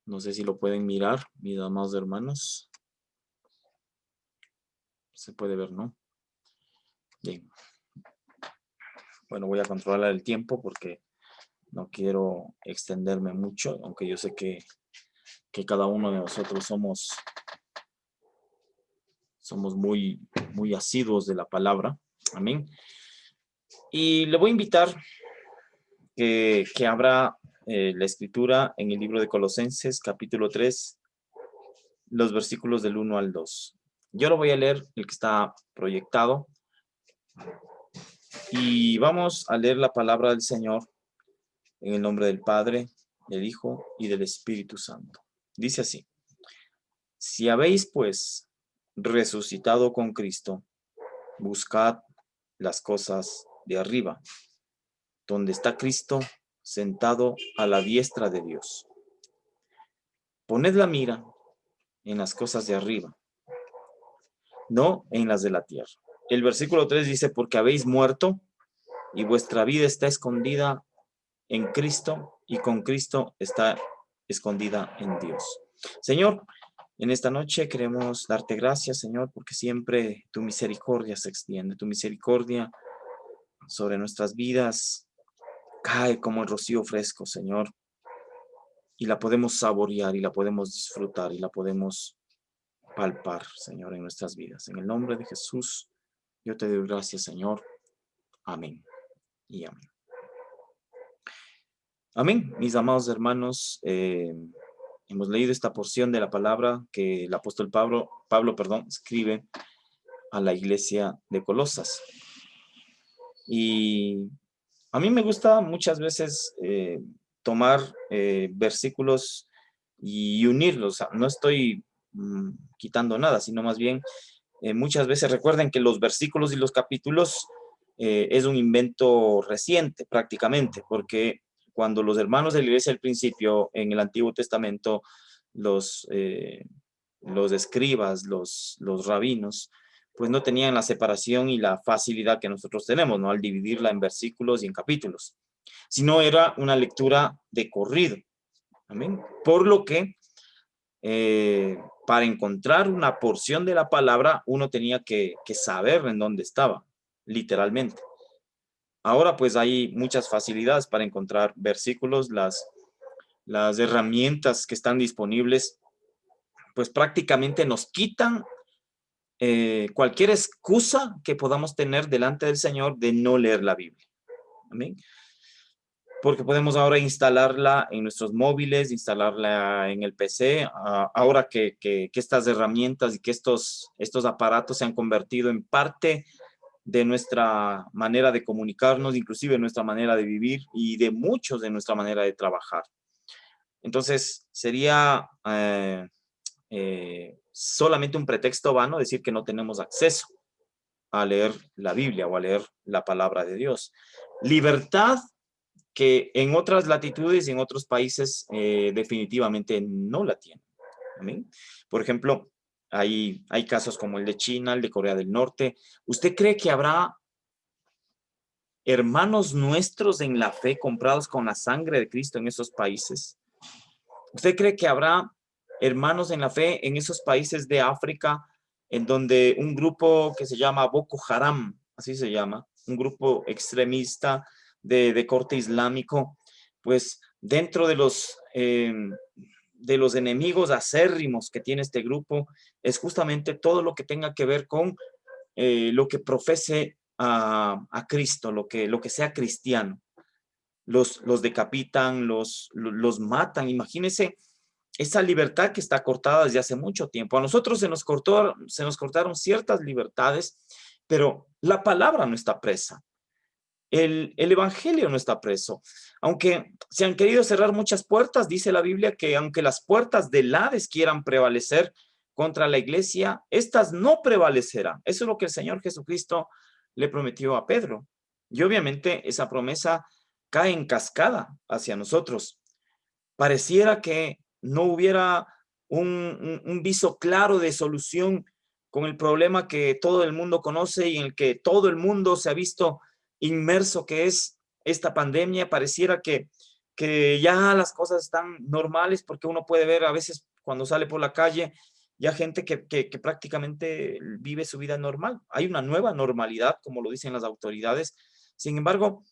No sé si lo pueden mirar, mis amados hermanos. Se puede ver, ¿no? Bien. Bueno, voy a controlar el tiempo porque no quiero extenderme mucho, aunque yo sé que cada uno de nosotros somos muy asiduos de la palabra. Amén. Y le voy a invitar que abra la escritura en el libro de Colosenses, capítulo 3, los versículos del 1 al 2. Yo lo voy a leer, el que está proyectado, y vamos a leer la palabra del Señor en el nombre del Padre, del Hijo y del Espíritu Santo. Dice así: si habéis pues resucitado con Cristo, buscad las cosas de arriba, donde está Cristo sentado a la diestra de Dios. Poned la mira en las cosas de arriba, no en las de la tierra. El versículo 3 dice: porque habéis muerto y vuestra vida está escondida en Cristo, y con Cristo está escondida en Dios. Señor, en esta noche queremos darte gracias, Señor, porque siempre tu misericordia se extiende, tu misericordia sobre nuestras vidas cae como el rocío fresco, Señor, y la podemos saborear y la podemos disfrutar y la podemos palpar, Señor, en nuestras vidas. En el nombre de Jesús, yo te doy gracias, Señor. Amén y amén. Amén, mis amados hermanos. Hemos leído esta porción de la palabra que el apóstol Pablo, escribe a la iglesia de Colosas. Y a mí me gusta muchas veces tomar versículos y unirlos. No estoy quitando nada, sino más bien muchas veces recuerden que los versículos y los capítulos es un invento reciente prácticamente, porque cuando los hermanos de la iglesia al principio en el Antiguo Testamento, los escribas, los rabinos, pues no tenían la separación y la facilidad que nosotros tenemos, ¿no? Al dividirla en versículos y en capítulos, sino era una lectura de corrido. Amén. Por lo que para encontrar una porción de la palabra, uno tenía que saber en dónde estaba, literalmente. Ahora pues hay muchas facilidades para encontrar versículos, las herramientas que están disponibles, pues prácticamente nos quitan cualquier excusa que podamos tener delante del Señor de no leer la Biblia. Amén. Porque podemos ahora instalarla en nuestros móviles, instalarla en el PC, ahora que estas herramientas y que estos aparatos se han convertido en parte de nuestra manera de comunicarnos, inclusive nuestra manera de vivir y de muchos de nuestra manera de trabajar. Entonces, sería solamente un pretexto vano decir que no tenemos acceso a leer la Biblia o a leer la palabra de Dios. Libertad que en otras latitudes y en otros países definitivamente no la tienen. ¿Amén? Por ejemplo, hay casos como el de China, el de Corea del Norte. ¿Usted cree que habrá hermanos nuestros en la fe comprados con la sangre de Cristo en esos países? ¿Usted cree que habrá hermanos en la fe en esos países de África en donde un grupo que se llama Boko Haram, así se llama, un grupo extremista de corte islámico, pues dentro de los enemigos acérrimos que tiene este grupo es justamente todo lo que tenga que ver con lo que profese a Cristo, lo que sea cristiano. Los decapitan, los matan. Imagínense esa libertad que está cortada desde hace mucho tiempo. A nosotros se nos cortaron ciertas libertades, pero la palabra no está presa. El evangelio no está preso. Aunque se han querido cerrar muchas puertas, dice la Biblia que aunque las puertas del Hades quieran prevalecer contra la iglesia, estas no prevalecerán. Eso es lo que el Señor Jesucristo le prometió a Pedro. Y obviamente esa promesa cae en cascada hacia nosotros. Pareciera que no hubiera un viso claro de solución con el problema que todo el mundo conoce y en el que todo el mundo se ha visto inmerso, que es esta pandemia. Pareciera que que ya las cosas están normales, porque uno puede ver a veces cuando sale por la calle ya gente que prácticamente vive su vida normal. Hay una nueva normalidad, como lo dicen las autoridades. Sin embargo,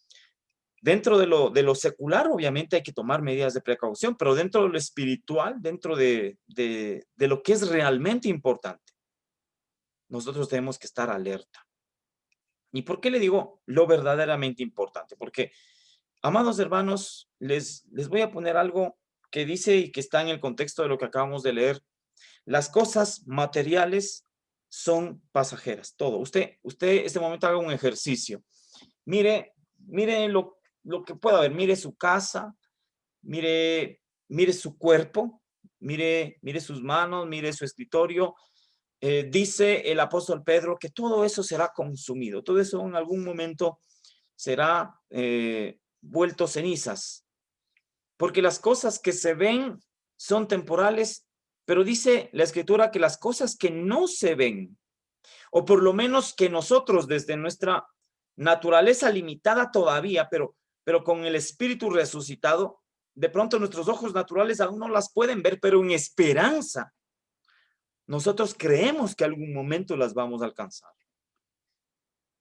dentro de lo secular, obviamente hay que tomar medidas de precaución, pero dentro de lo espiritual, dentro de lo que es realmente importante, nosotros tenemos que estar alerta. ¿Y por qué le digo lo verdaderamente importante? Porque, amados hermanos, les voy a poner algo que dice y que está en el contexto de lo que acabamos de leer. Las cosas materiales son pasajeras, todo. Usted este momento haga un ejercicio. Mire lo que pueda ver. Mire su casa, mire su cuerpo, mire sus manos, mire su escritorio. Dice el apóstol Pedro que todo eso será consumido. Todo eso en algún momento será vuelto cenizas. Porque las cosas que se ven son temporales, pero dice la escritura que las cosas que no se ven, o por lo menos que nosotros desde nuestra naturaleza limitada todavía, pero con el espíritu resucitado, de pronto nuestros ojos naturales aún no las pueden ver, pero en esperanza, nosotros creemos que algún momento las vamos a alcanzar.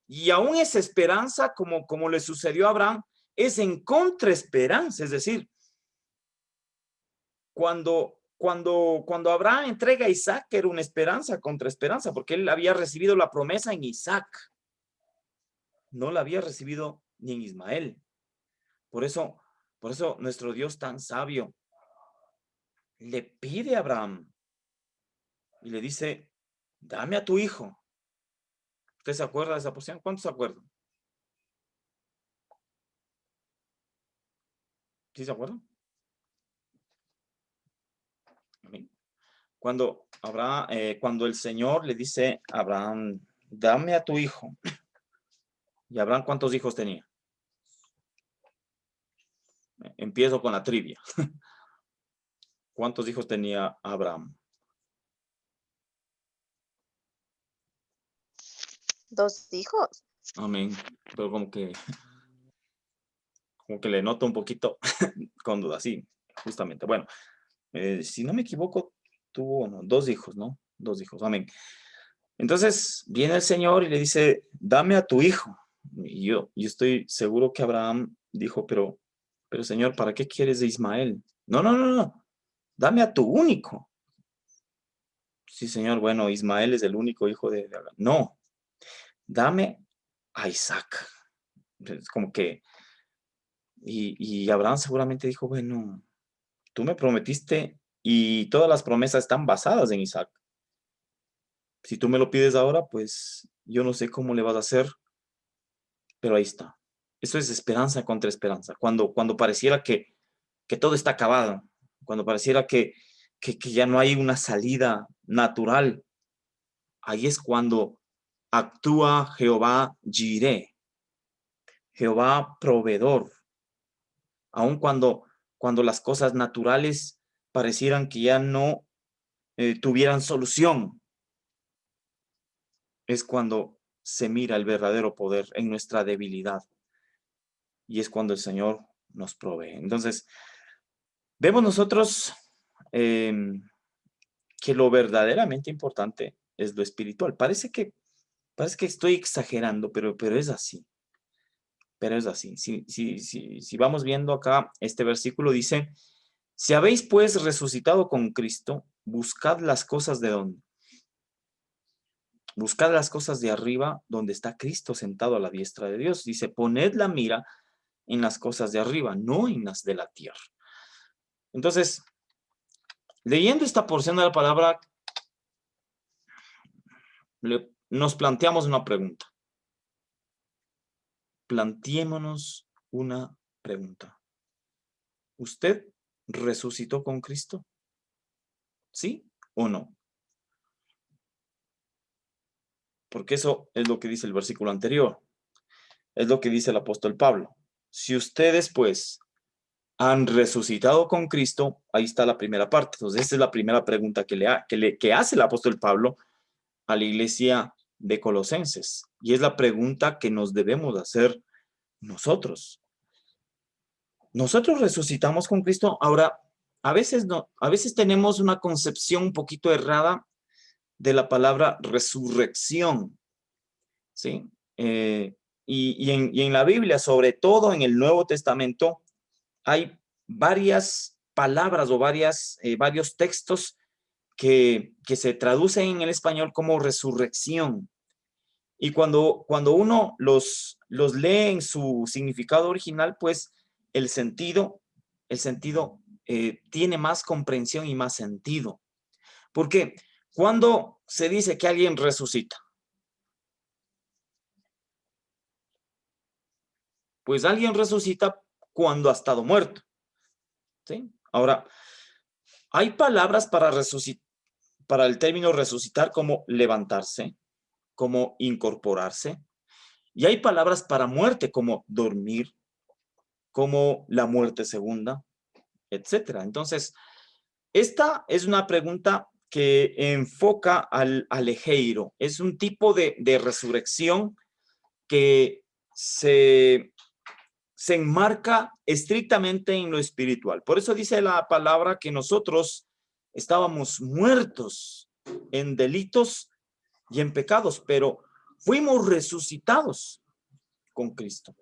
Y aún esa esperanza, como le sucedió a Abraham, es en contraesperanza, es decir, cuando Abraham entrega a Isaac, era una esperanza contra esperanza, porque él había recibido la promesa en Isaac. No la había recibido ni en Ismael. Por eso nuestro Dios tan sabio le pide a Abraham y le dice, dame a tu hijo. ¿Usted se acuerda de esa porción? ¿Cuántos se acuerdan? ¿Sí se acuerdan? Cuando el Señor le dice a Abraham, dame a tu hijo. ¿Y Abraham cuántos hijos tenía? Empiezo con la trivia. ¿Cuántos hijos tenía Abraham? 2 hijos. Amén. Pero como que le noto un poquito con duda, sí, justamente. Bueno, si no me equivoco, tuvo 2 hijos, ¿no? 2 hijos, amén. Entonces viene el Señor y le dice, dame a tu hijo. Y yo estoy seguro que Abraham dijo, pero Señor, ¿para qué quieres de Ismael? No, dame a tu único. Sí, Señor, bueno, Ismael es el único hijo de Abraham. No, dame a Isaac. Es como que, y Abraham seguramente dijo, bueno, tú me prometiste y todas las promesas están basadas en Isaac. Si tú me lo pides ahora, pues yo no sé cómo le vas a hacer, pero ahí está. Eso es esperanza contra esperanza. Cuando pareciera que todo está acabado, cuando pareciera que ya no hay una salida natural, ahí es cuando actúa Jehová Jireh, Jehová proveedor. Aun cuando las cosas naturales parecieran que ya no tuvieran solución, es cuando se mira el verdadero poder en nuestra debilidad. Y es cuando el Señor nos provee. Entonces, vemos nosotros que lo verdaderamente importante es lo espiritual. Parece que estoy exagerando, pero es así. Pero es así. Si vamos viendo acá, este versículo dice, si habéis pues resucitado con Cristo, buscad las cosas de dónde. Buscad las cosas de arriba, donde está Cristo sentado a la diestra de Dios. Dice, poned la mira en las cosas de arriba, no en las de la tierra. Entonces, leyendo esta porción de la palabra, nos planteamos una pregunta. Planteémonos una pregunta. ¿Usted resucitó con Cristo? ¿Sí o no? Porque eso es lo que dice el versículo anterior. Es lo que dice el apóstol Pablo. Si ustedes, pues, han resucitado con Cristo, ahí está la primera parte. Entonces, esta es la primera pregunta que hace el apóstol Pablo a la iglesia de Colosenses. Y es la pregunta que nos debemos hacer nosotros. nosotros resucitamos con Cristo. Ahora, a veces no, a veces tenemos una concepción un poquito errada de la palabra resurrección, ¿sí? Y en la Biblia, sobre todo en el Nuevo Testamento, hay varias palabras o varios textos que se traducen en el español como resurrección. Y cuando uno los lee en su significado original, pues el sentido, tiene más comprensión y más sentido. Porque cuando se dice que alguien resucita, pues alguien resucita cuando ha estado muerto, ¿sí? Ahora, hay palabras para el término resucitar como levantarse, como incorporarse, y hay palabras para muerte como dormir, como la muerte segunda, etcétera. Entonces, esta es una pregunta que enfoca al alejeiro. Es un tipo de resurrección que se enmarca estrictamente en lo espiritual. Por eso dice la palabra que nosotros estábamos muertos en delitos y en pecados, pero fuimos resucitados con Cristo.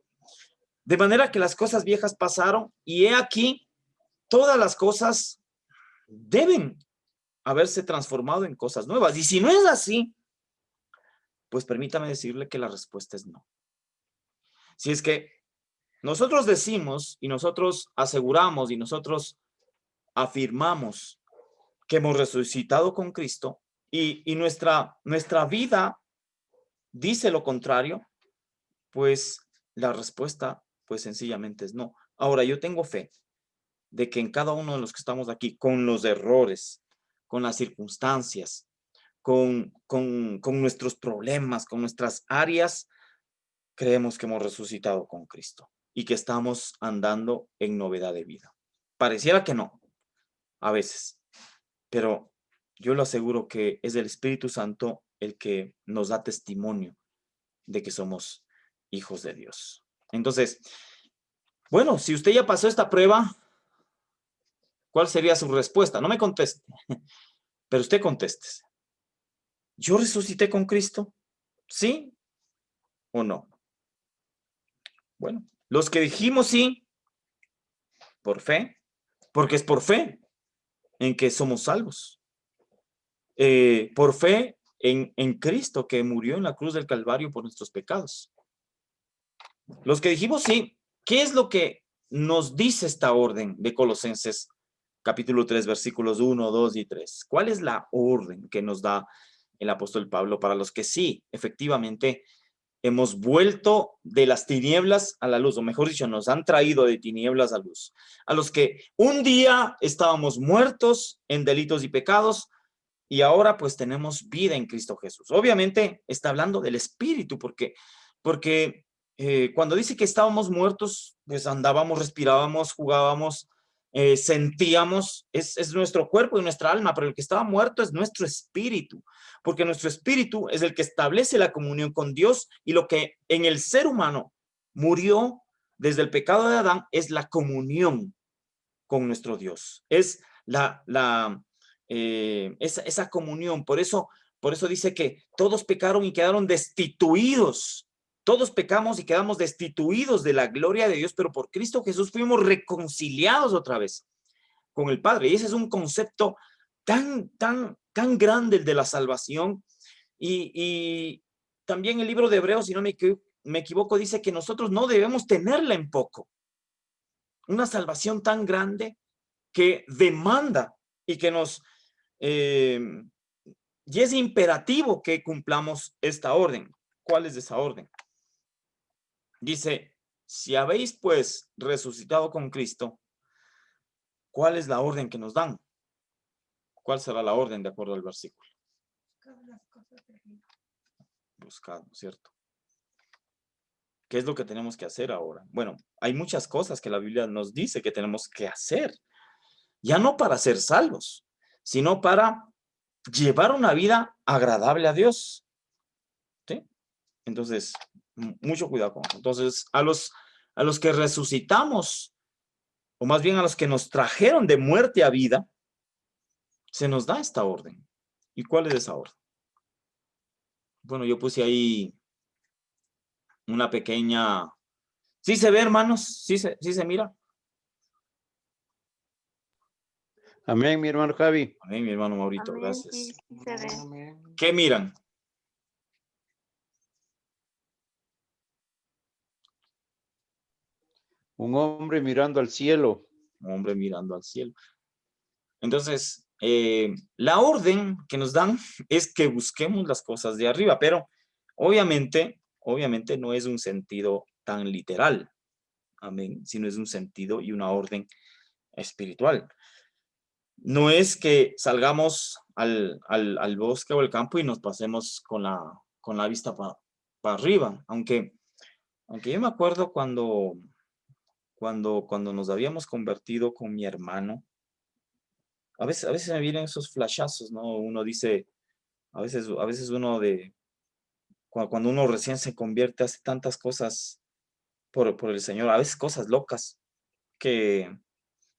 De manera que las cosas viejas pasaron y he aquí, todas las cosas deben haberse transformado en cosas nuevas. Y si no es así, pues permítame decirle que la respuesta es no. Si es que nosotros decimos y nosotros aseguramos y nosotros afirmamos que hemos resucitado con Cristo y nuestra vida dice lo contrario, pues la respuesta pues sencillamente es no. Ahora, yo tengo fe de que en cada uno de los que estamos aquí, con los errores, con las circunstancias, con nuestros problemas, con nuestras áreas, creemos que hemos resucitado con Cristo y que estamos andando en novedad de vida. Pareciera que no, a veces, pero yo lo aseguro que es el Espíritu Santo el que nos da testimonio de que somos hijos de Dios. Entonces, bueno, si usted ya pasó esta prueba, ¿cuál sería su respuesta? No me conteste, pero usted conteste. ¿Yo resucité con Cristo? ¿Sí o no? Bueno, los que dijimos sí, por fe, porque es por fe en que somos salvos. Por fe en Cristo que murió en la cruz del Calvario por nuestros pecados. Los que dijimos sí, ¿qué es lo que nos dice esta orden de Colosenses capítulo 3, versículos 1, 2 y 3? ¿Cuál es la orden que nos da el apóstol Pablo para los que sí, efectivamente, hemos vuelto de las tinieblas a la luz, o mejor dicho, nos han traído de tinieblas a luz? A los que un día estábamos muertos en delitos y pecados, y ahora pues tenemos vida en Cristo Jesús. Obviamente está hablando del Espíritu, porque cuando dice que estábamos muertos, pues andábamos, respirábamos, jugábamos, sentíamos, es nuestro cuerpo y nuestra alma, pero el que estaba muerto es nuestro espíritu, porque nuestro espíritu es el que establece la comunión con Dios, y lo que en el ser humano murió desde el pecado de Adán es la comunión con nuestro Dios, es esa comunión. Por eso dice que todos pecaron y quedaron destituidos. Todos pecamos y quedamos destituidos de la gloria de Dios, pero por Cristo Jesús fuimos reconciliados otra vez con el Padre. Y ese es un concepto tan grande, el de la salvación. Y también el libro de Hebreos, si no me equivoco, dice que nosotros no debemos tenerla en poco. Una salvación tan grande que demanda y que y es imperativo que cumplamos esta orden. ¿Cuál es esa orden? Dice, si habéis pues resucitado con Cristo, ¿cuál es la orden que nos dan? ¿Cuál será la orden de acuerdo al versículo? Buscad, ¿cierto? ¿Qué es lo que tenemos que hacer ahora? Bueno, hay muchas cosas que la Biblia nos dice que tenemos que hacer, ya no para ser salvos, sino para llevar una vida agradable a Dios. ¿Sí? Entonces, mucho cuidado con eso. Entonces, a los que resucitamos o más bien a los que nos trajeron de muerte a vida, se nos da esta orden. ¿Y cuál es esa orden? Bueno, yo puse ahí una pequeña... ¿Sí se ve, hermanos? ¿Sí se mira? Amén, mi hermano Javi. Amén, mi hermano Maurito, Amén, gracias. sí, sí se ve. Amén. ¿Qué miran? Un hombre mirando al cielo. Un hombre mirando al cielo. Entonces, la orden que nos dan es que busquemos las cosas de arriba, pero obviamente no es un sentido tan literal, amén, sino es un sentido y una orden espiritual. No es que salgamos al bosque o al campo y nos pasemos con la vista para arriba, aunque yo me acuerdo cuando nos habíamos convertido con mi hermano, a veces me vienen esos flashazos, ¿no? Uno dice, a veces uno cuando uno recién se convierte, hace tantas cosas por el Señor, a veces cosas locas que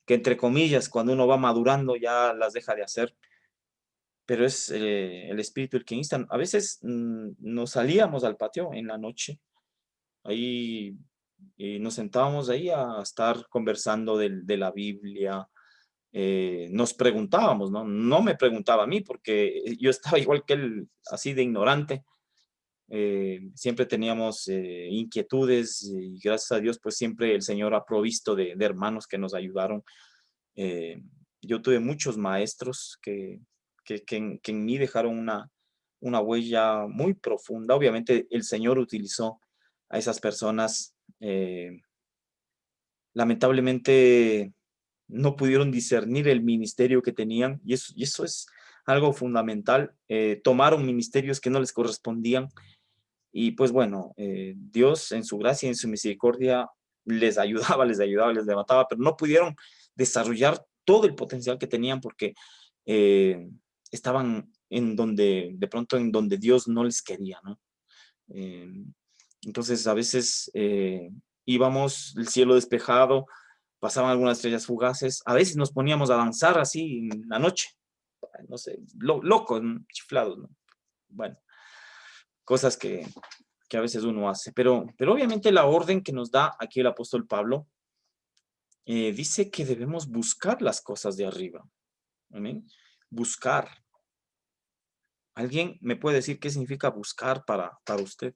entre comillas, cuando uno va madurando ya las deja de hacer, pero es el Espíritu el que insta. A veces nos salíamos al patio en la noche, ahí nos sentábamos ahí a estar conversando de la Biblia. Nos preguntábamos, ¿no? No me preguntaba a mí porque yo estaba igual que él, así de ignorante. Siempre teníamos inquietudes y gracias a Dios pues siempre el Señor ha provisto de hermanos que nos ayudaron. Yo tuve muchos maestros que en mí dejaron una huella muy profunda. Obviamente el Señor utilizó a esas personas. Lamentablemente no pudieron discernir el ministerio que tenían y eso es algo fundamental. Tomaron ministerios que no les correspondían y pues bueno, Dios en su gracia y en su misericordia les ayudaba, les levantaba, pero no pudieron desarrollar todo el potencial que tenían porque estaban de pronto en donde Dios no les quería, ¿no? Eh, entonces a veces íbamos, el cielo despejado, pasaban algunas estrellas fugaces, a veces nos poníamos a danzar así en la noche, no sé, locos, ¿no? Chiflados, ¿no? Bueno, cosas que a veces uno hace, pero obviamente la orden que nos da aquí el apóstol Pablo dice que debemos buscar las cosas de arriba. ¿Amén? Buscar. ¿Alguien me puede decir qué significa buscar para usted?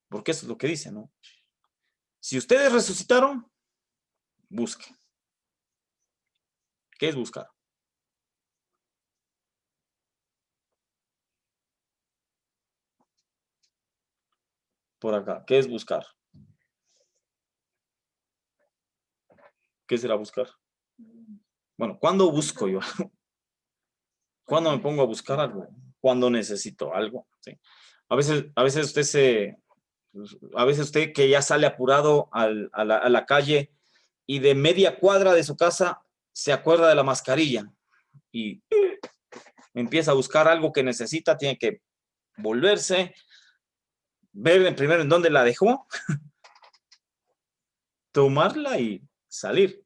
Porque eso es lo que dice, ¿no? Si ustedes resucitaron, busquen. ¿Qué es buscar? Por acá, ¿qué es buscar? ¿Qué será buscar? Bueno, ¿cuándo busco yo? ¿Cuándo me pongo a buscar algo? ¿Cuándo necesito algo? ¿Sí? A veces usted que ya sale apurado a la calle y de media cuadra de su casa se acuerda de la mascarilla y empieza a buscar algo que necesita, tiene que volverse, ver primero en dónde la dejó, tomarla y salir.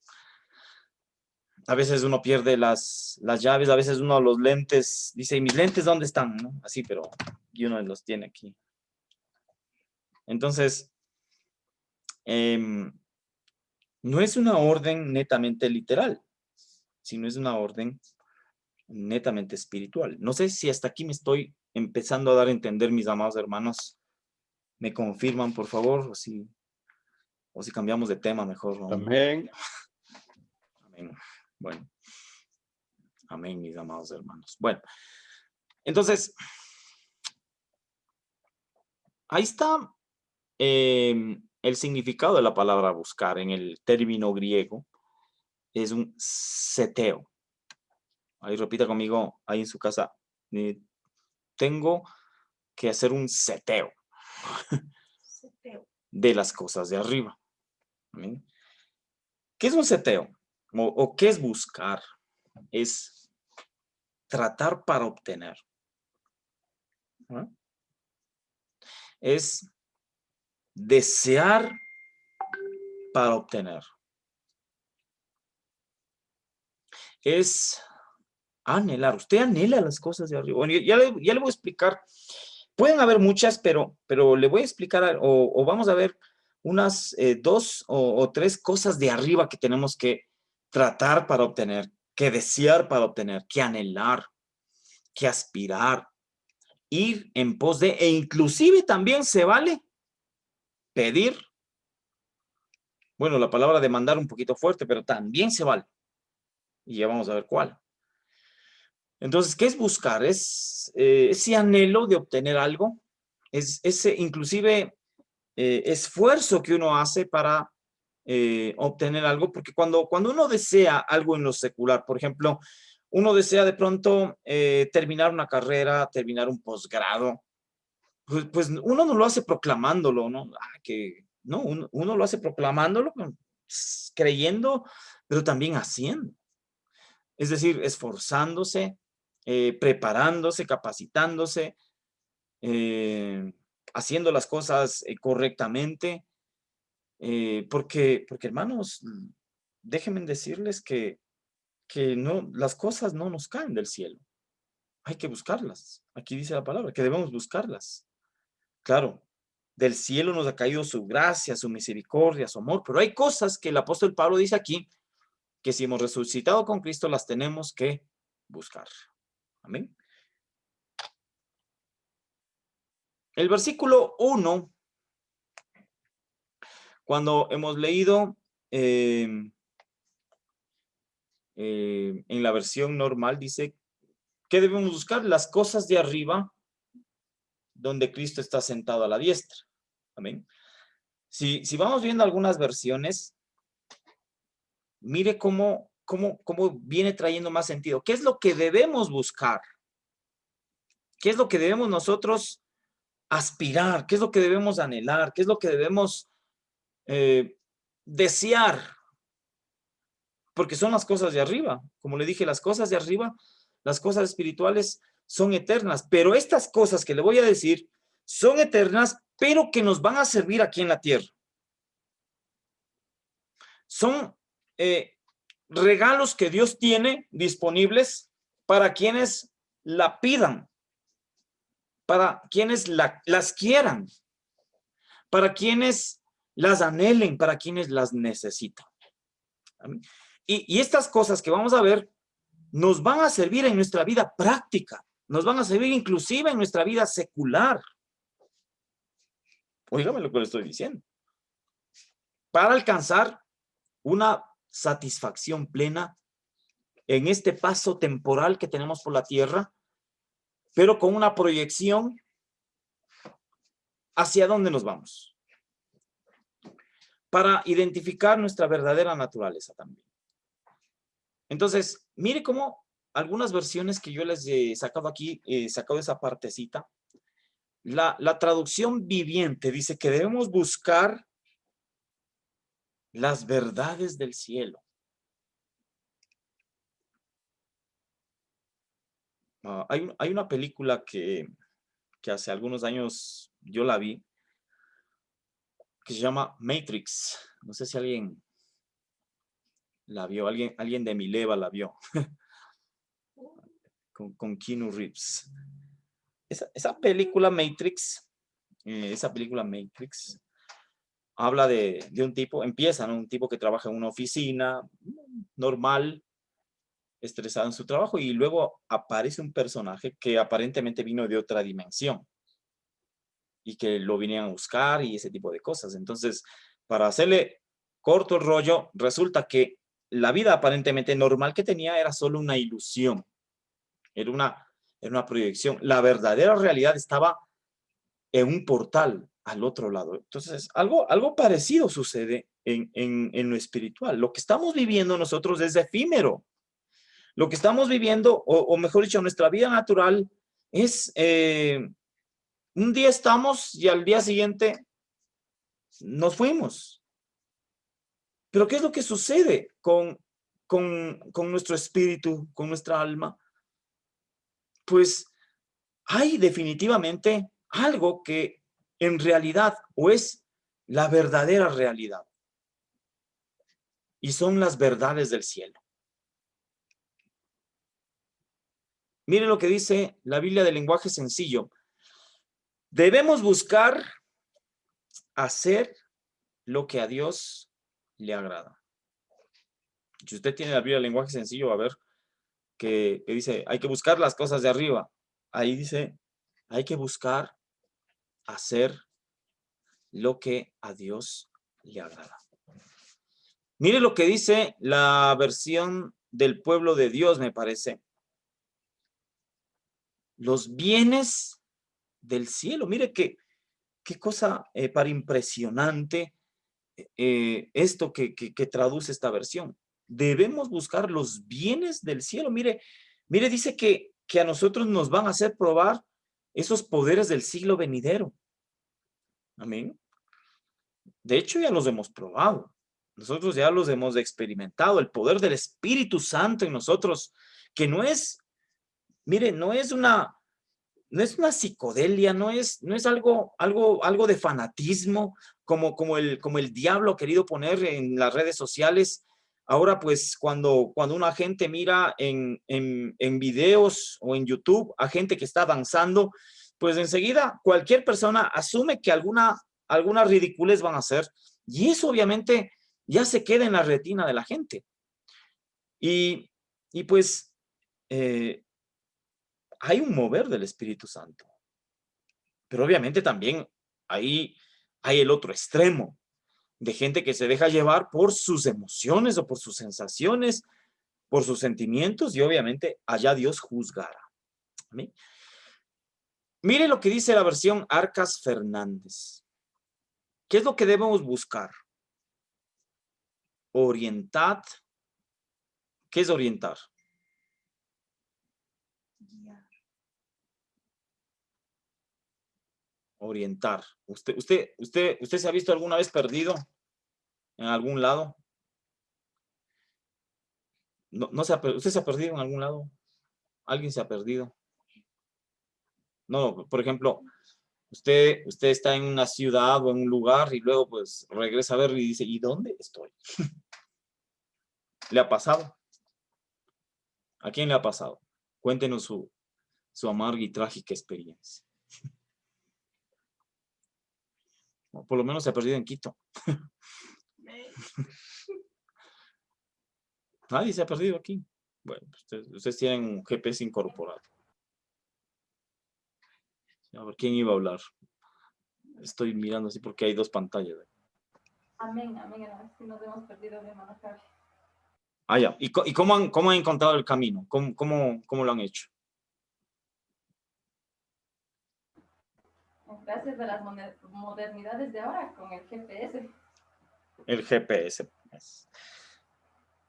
A veces uno pierde las llaves, a veces uno los lentes, dice, ¿y mis lentes dónde están? ¿No? Así, pero y uno los tiene aquí. Entonces, no es una orden netamente literal, sino es una orden netamente espiritual. No sé si hasta aquí me estoy empezando a dar a entender, mis amados hermanos. ¿Me confirman, por favor? O si cambiamos de tema mejor, ¿no? Amén. Amén. Bueno. Amén, mis amados hermanos. Bueno, entonces, ahí está el significado de la palabra buscar en el término griego. Es un seteo. Ahí repita conmigo, ahí en su casa. Tengo que hacer un seteo de las cosas de arriba. ¿Amén? ¿Qué es un seteo? ¿O qué es buscar? Es tratar para obtener. ¿No? Es desear para obtener. es anhelar. Usted anhela las cosas de arriba. Bueno, ya le voy a explicar. Pueden haber muchas, pero le voy a explicar o vamos a ver unas dos o tres cosas de arriba que tenemos que tratar para obtener, que desear para obtener, que anhelar, que aspirar, ir en pos de, e inclusive también se vale pedir. Bueno, la palabra demandar un poquito fuerte, pero también se vale. Y ya vamos a ver cuál. Entonces, ¿qué es buscar? Es ese anhelo de obtener algo, es ese inclusive esfuerzo que uno hace para obtener algo, porque cuando uno desea algo en lo secular, por ejemplo, uno desea de pronto terminar una carrera, terminar un posgrado, pues uno no lo hace proclamándolo, ¿no? No, uno lo hace proclamándolo, creyendo, pero también haciendo. Es decir, esforzándose, preparándose, capacitándose, haciendo las cosas correctamente, porque hermanos, déjenme decirles que no, las cosas no nos caen del cielo. Hay que buscarlas. Aquí dice la palabra, que debemos buscarlas. Claro, del cielo nos ha caído su gracia, su misericordia, su amor, pero hay cosas que el apóstol Pablo dice aquí, que si hemos resucitado con Cristo, las tenemos que buscar. Amén. El versículo 1, cuando hemos leído en la versión normal, dice, ¿qué debemos buscar? Las cosas de arriba, donde Cristo está sentado a la diestra. Amén. Si vamos viendo algunas versiones, mire cómo viene trayendo más sentido. ¿Qué es lo que debemos buscar? ¿Qué es lo que debemos nosotros aspirar? ¿Qué es lo que debemos anhelar? ¿Qué es lo que debemos desear? Porque son las cosas de arriba. Como le dije, las cosas de arriba, las cosas espirituales son eternas. Pero estas cosas que le voy a decir son eternas, pero que nos van a servir aquí en la tierra. Son regalos que Dios tiene disponibles para quienes la pidan, para quienes las quieran, para quienes las anhelen, para quienes las necesitan. Y estas cosas que vamos a ver nos van a servir en nuestra vida práctica, nos van a servir inclusive en nuestra vida secular. Óigame lo que le estoy diciendo. Para alcanzar una satisfacción plena en este paso temporal que tenemos por la tierra, pero con una proyección hacia dónde nos vamos. Para identificar nuestra verdadera naturaleza también. Entonces, mire cómo algunas versiones que yo les he sacado aquí, sacado esa partecita, la traducción viviente dice que debemos buscar las verdades del cielo. Hay una película que hace algunos años yo la vi, que se llama Matrix. No sé si alguien la vio, alguien de mi leva la vio. con Keanu Reeves. Esa película Matrix, habla de un tipo, empieza, ¿no? Un tipo que trabaja en una oficina normal, estresado en su trabajo, y luego aparece un personaje que aparentemente vino de otra dimensión y que lo vinieron a buscar y ese tipo de cosas. Entonces, para hacerle corto el rollo, resulta que la vida aparentemente normal que tenía era solo una ilusión, era una proyección. La verdadera realidad estaba en un portal al otro lado. Entonces, algo parecido sucede en lo espiritual. Lo que estamos viviendo nosotros es efímero. Lo que estamos viviendo, o mejor dicho, nuestra vida natural es, un día estamos y al día siguiente nos fuimos. Pero ¿qué es lo que sucede con nuestro espíritu, con nuestra alma? Pues hay definitivamente algo que en realidad o es la verdadera realidad. Y son las verdades del cielo. Mire lo que dice la Biblia del lenguaje sencillo. Debemos buscar hacer lo que a Dios le agrada. Si usted tiene la Biblia del lenguaje sencillo, va a ver que dice, hay que buscar las cosas de arriba. Ahí dice, hay que buscar hacer lo que a Dios le agrada. Mire lo que dice la versión del pueblo de Dios, me parece. Los bienes del cielo. Mire qué cosa para impresionante esto que traduce esta versión. Debemos buscar los bienes del cielo. Mire, dice que a nosotros nos van a hacer probar esos poderes del siglo venidero. Amén. De hecho, ya los hemos probado. Nosotros ya los hemos experimentado. El poder del Espíritu Santo en nosotros, que no es, mire, no es una psicodelia, no es algo de fanatismo, como el diablo ha querido poner en las redes sociales. Ahora, pues, cuando una gente mira en videos o en YouTube a gente que está danzando, pues enseguida cualquier persona asume que alguna ridiculez van a hacer, y eso obviamente ya se queda en la retina de la gente. Y pues hay un mover del Espíritu Santo. Pero obviamente también hay el otro extremo de gente que se deja llevar por sus emociones o por sus sensaciones, por sus sentimientos, y obviamente allá Dios juzgará. ¿Amén? Mire lo que dice la versión Arcas Fernández. ¿Qué es lo que debemos buscar? Orientad. ¿Qué es orientar? Orientar. ¿Usted se ha visto alguna vez perdido en algún lado? ¿Usted se ha perdido en algún lado? ¿Alguien se ha perdido? No, por ejemplo, usted está en una ciudad o en un lugar y luego pues regresa a ver y dice, ¿y dónde estoy? ¿Le ha pasado? ¿A quién le ha pasado? Cuéntenos su amarga y trágica experiencia. O por lo menos se ha perdido en Quito. Nadie se ha perdido aquí. Bueno, ustedes tienen un GPS incorporado. A ver, ¿quién iba a hablar? Estoy mirando así porque hay dos pantallas. Amén, amén, hermano. Si nos hemos perdido, mi hermano Javi. Ah, ya. ¿Y cómo han encontrado el camino? ¿Cómo lo han hecho? Gracias a las modernidades de ahora con el GPS. El GPS.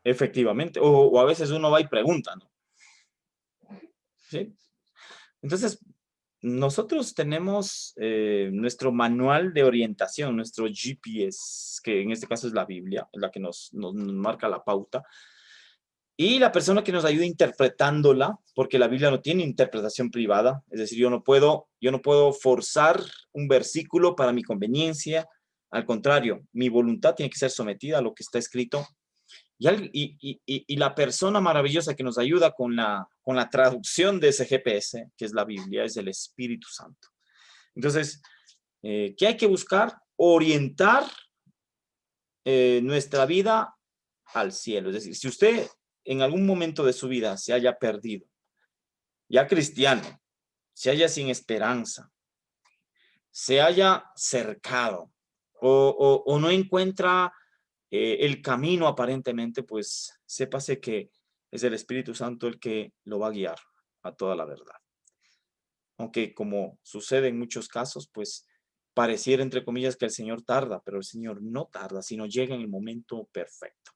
Efectivamente. O a veces uno va y pregunta, ¿no? ¿Sí? Entonces, nosotros tenemos nuestro manual de orientación, nuestro GPS, que en este caso es la Biblia, la que nos marca la pauta. Y la persona que nos ayuda interpretándola, porque la Biblia no tiene interpretación privada, es decir, yo no puedo forzar un versículo para mi conveniencia. Al contrario, mi voluntad tiene que ser sometida a lo que está escrito. Y la persona maravillosa que nos ayuda con la traducción de ese GPS, que es la Biblia, es el Espíritu Santo. Entonces, ¿qué hay que buscar? Orientar nuestra vida al cielo. Es decir, si usted en algún momento de su vida se haya perdido, ya cristiano, se haya sin esperanza, se haya cercado o no encuentra el camino aparentemente, pues sépase que es el Espíritu Santo el que lo va a guiar a toda la verdad. Aunque como sucede en muchos casos, pues pareciera entre comillas que el Señor tarda, pero el Señor no tarda, sino llega en el momento perfecto.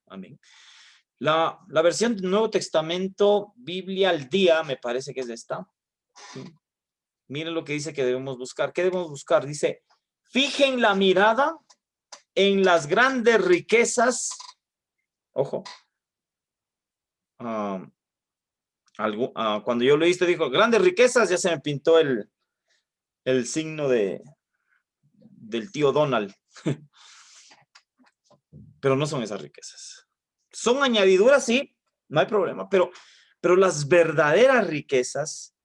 Amén. La versión del Nuevo Testamento, Biblia al día, me parece que es esta. ¿Sí? Miren lo que dice que debemos buscar. ¿Qué debemos buscar? Dice, fijen la mirada en las grandes riquezas. Ojo. Cuando yo leí esto, dijo, grandes riquezas, ya se me pintó el signo del tío Donald. Pero no son esas riquezas. Son añadiduras, sí, no hay problema, pero Pero las verdaderas riquezas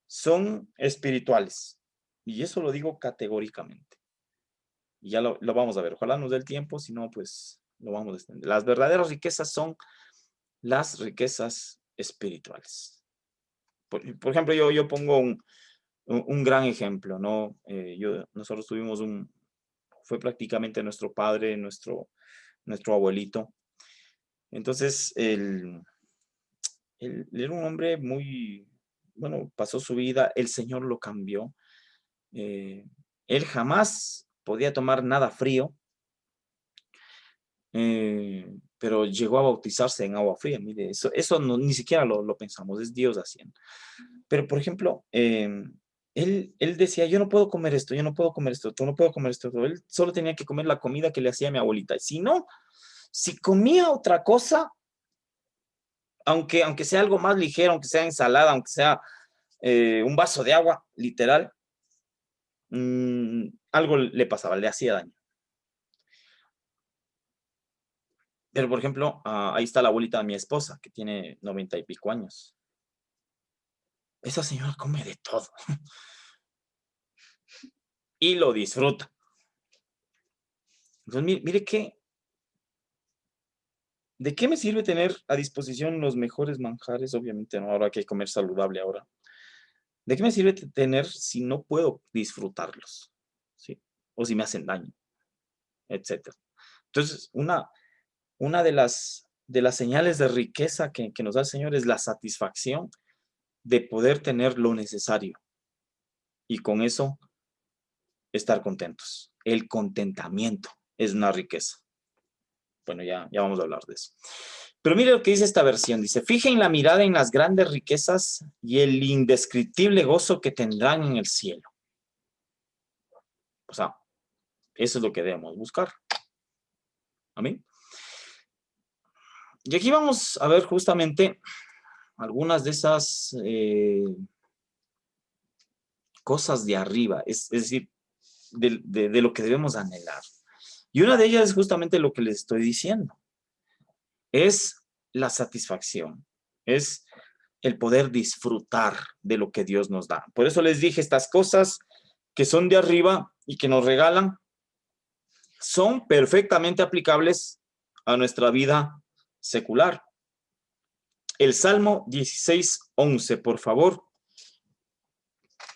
son espirituales. Y eso lo digo categóricamente. Y ya lo vamos a ver. Ojalá nos dé el tiempo, si no, pues lo vamos a extender. Las verdaderas riquezas son las riquezas espirituales. Por ejemplo, yo pongo un gran ejemplo, ¿no? Nosotros tuvimos fue prácticamente nuestro padre, nuestro abuelito. Entonces, él era un hombre muy, bueno, pasó su vida, el Señor lo cambió. Él jamás podía tomar nada frío, pero llegó a bautizarse en agua fría. Mire, eso no, ni siquiera lo pensamos, es Dios haciendo. Pero, por ejemplo, él decía, yo no puedo comer esto, yo no puedo comer esto, tú no puedo comer esto. Él solo tenía que comer la comida que le hacía mi abuelita. Y si no, si comía otra cosa, aunque sea algo más ligero, aunque sea ensalada, aunque sea un vaso de agua, literal, algo le pasaba, le hacía daño. Pero, por ejemplo, ahí está la abuelita de mi esposa, que tiene 90 y pico años. Esa señora come de todo. Y lo disfruta. Entonces, mire ¿de qué me sirve tener a disposición los mejores manjares? Obviamente, ¿no? Ahora hay que comer saludable ahora. ¿De qué me sirve tener si no puedo disfrutarlos? ¿Sí? O si me hacen daño, etcétera. Entonces, una de las señales de riqueza que nos da el Señor es la satisfacción de poder tener lo necesario y con eso estar contentos. El contentamiento es una riqueza. Bueno, ya vamos a hablar de eso. Pero mire lo que dice esta versión. Dice, fijen la mirada en las grandes riquezas y el indescriptible gozo que tendrán en el cielo. O sea, eso es lo que debemos buscar. Amén. Y aquí vamos a ver justamente algunas de esas cosas de arriba, es decir, de lo que debemos anhelar. Y una de ellas es justamente lo que les estoy diciendo. Es la satisfacción, es el poder disfrutar de lo que Dios nos da. Por eso les dije, estas cosas que son de arriba y que nos regalan, son perfectamente aplicables a nuestra vida secular. El Salmo 16:11, por favor.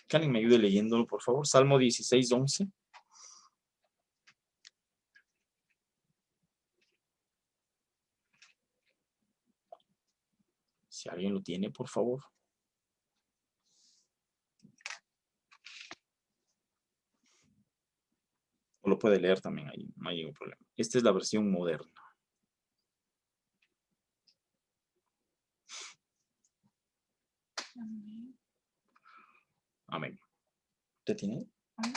Que alguien me ayude leyéndolo, por favor. Salmo 16:11. Si alguien lo tiene, por favor. O lo puede leer también ahí, no hay ningún problema. Esta es la versión moderna. Amén. ¿Usted tiene?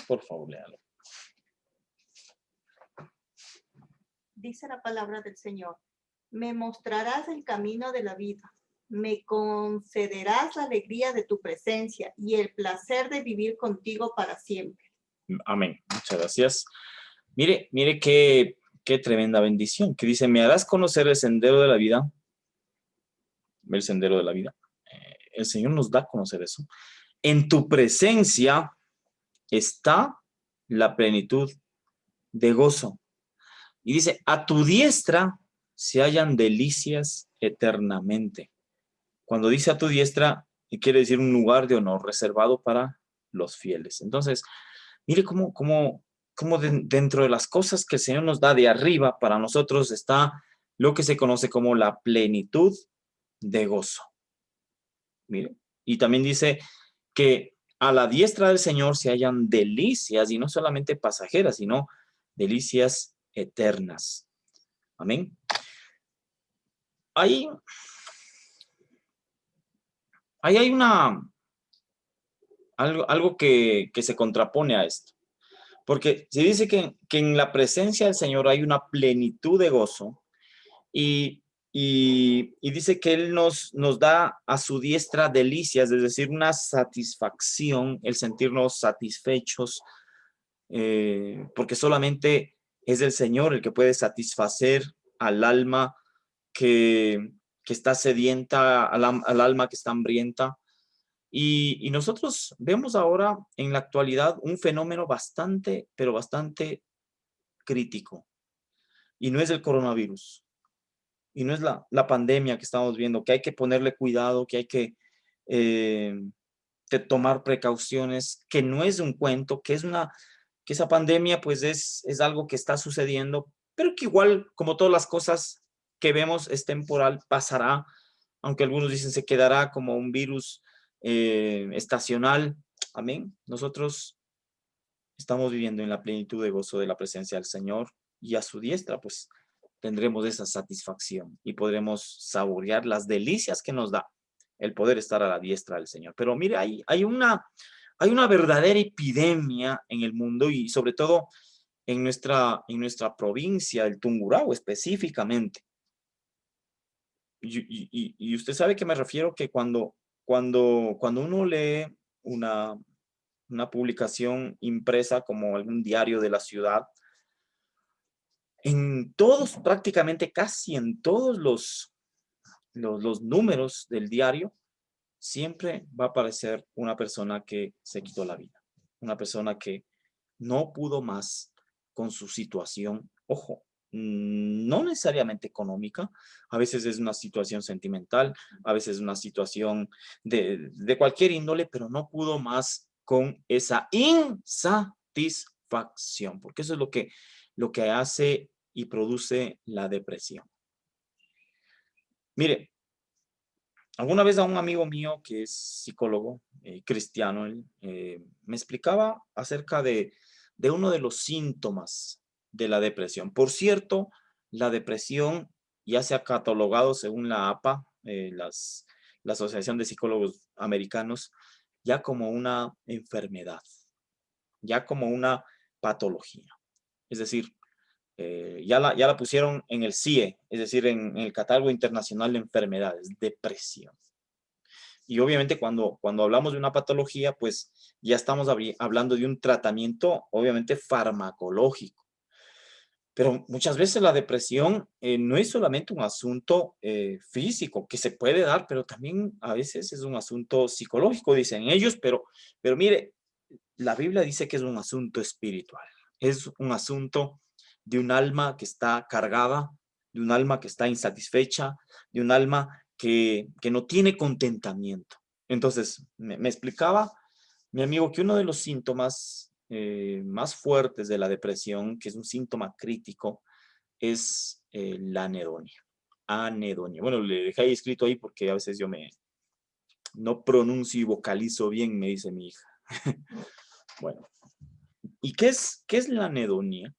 Por favor, léalo. Dice la palabra del Señor, me mostrarás el camino de la vida, me concederás la alegría de tu presencia y el placer de vivir contigo para siempre. Amén. Muchas gracias. Mire qué tremenda bendición, que dice, me harás conocer el sendero de la vida. El sendero de la vida. El Señor nos da a conocer eso. En tu presencia está la plenitud de gozo. Y dice, a tu diestra se hallan delicias eternamente. Cuando dice a tu diestra, quiere decir un lugar de honor reservado para los fieles. Entonces, mire cómo dentro de las cosas que el Señor nos da de arriba, para nosotros está lo que se conoce como la plenitud de gozo. Mire, y también dice que a la diestra del Señor se hallan delicias, y no solamente pasajeras, sino delicias eternas. Amén. Ahí hay algo que se contrapone a esto. Porque se dice que en la presencia del Señor hay una plenitud de gozo y dice que Él nos da a su diestra delicias, es decir, una satisfacción, el sentirnos satisfechos, porque solamente es el Señor el que puede satisfacer al alma que que está sedienta, al alma que está hambrienta. Y nosotros vemos ahora en la actualidad un fenómeno bastante, pero bastante crítico. Y no es el coronavirus. Y no es la pandemia que estamos viendo, que hay que ponerle cuidado, que hay que tomar precauciones, que no es un cuento, que esa pandemia pues es algo que está sucediendo, pero que igual, como todas las cosas que vemos, es temporal, pasará, aunque algunos dicen se quedará como un virus estacional. Amén. Nosotros estamos viviendo en la plenitud de gozo de la presencia del Señor y a su diestra pues tendremos esa satisfacción y podremos saborear las delicias que nos da el poder estar a la diestra del Señor. Pero mire, hay una verdadera epidemia en el mundo y sobre todo en nuestra provincia, el Tungurahua específicamente. Y usted sabe que me refiero que cuando uno lee una publicación impresa como algún diario de la ciudad, en todos, prácticamente casi en todos los números del diario, siempre va a aparecer una persona que se quitó la vida, una persona que no pudo más con su situación. Ojo, no necesariamente económica, a veces es una situación sentimental, a veces es una situación de cualquier índole, pero no pudo más con esa insatisfacción, porque eso es lo que hace y produce la depresión. Mire, alguna vez a un amigo mío que es psicólogo cristiano, me explicaba acerca de uno de los síntomas de la depresión. Por cierto, la depresión ya se ha catalogado según la APA, la Asociación de Psicólogos Americanos, ya como una enfermedad, ya como una patología. Es decir, ya la pusieron en el CIE, es decir, en el Catálogo Internacional de Enfermedades, depresión. Y obviamente cuando hablamos de una patología, pues ya estamos hablando de un tratamiento, obviamente farmacológico. Pero muchas veces la depresión no es solamente un asunto físico, que se puede dar, pero también a veces es un asunto psicológico, dicen ellos, pero mire, la Biblia dice que es un asunto espiritual, es un asunto de un alma que está cargada, de un alma que está insatisfecha, de un alma que no tiene contentamiento. Entonces, me explicaba mi amigo que uno de los síntomas más fuertes de la depresión, que es un síntoma crítico, es la anedonia. Anedonia. Bueno, le dejé ahí escrito ahí porque a veces yo no pronuncio y vocalizo bien, me dice mi hija. Bueno, ¿y qué es la anedonia?